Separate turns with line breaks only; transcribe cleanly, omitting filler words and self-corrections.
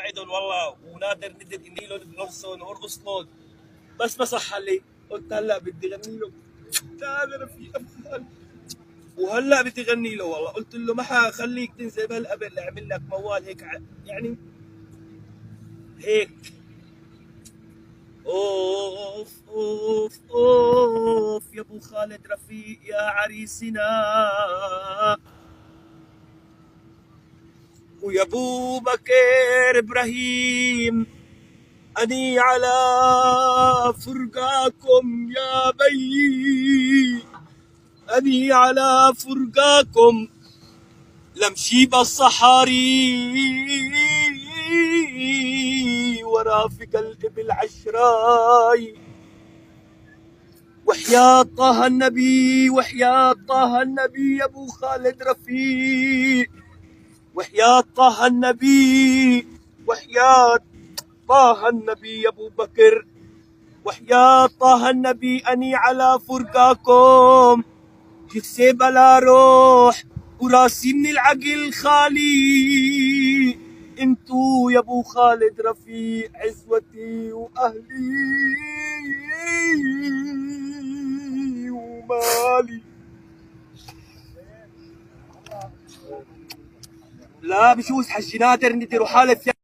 وعدهم والله ونادر ندر اني له نرقصهم وارقص لهم، بس ما صح لي. قلت هلا بدي غني له، تعال رفيق ابو خالد، وهلا بدي غني له والله. قلت له ما حخليك تنسى بهالقبل اعمل لك موال هيك يعني هيك. اوف اوف اوف يا ابو خالد رفيق يا عريسنا، ويا ابو بكر ابراهيم، اني على فرقاكم يا بيي، اني على فرقاكم لمشي بالصحاري، ورافق الإبل عشراي، وحياة طه النبي وحياة طه النبي يا ابو خالد رفيق، وحياة طه النبي وحياة طه النبي يا ابو بكر، وحياة طه النبي اني على فرقاكم جثة بلا روح وراسي من العقل خالي، انتو يا ابو خالد رفيق عزوتي واهلي ومالي. لا بجوز حجي نادر نديروا حالة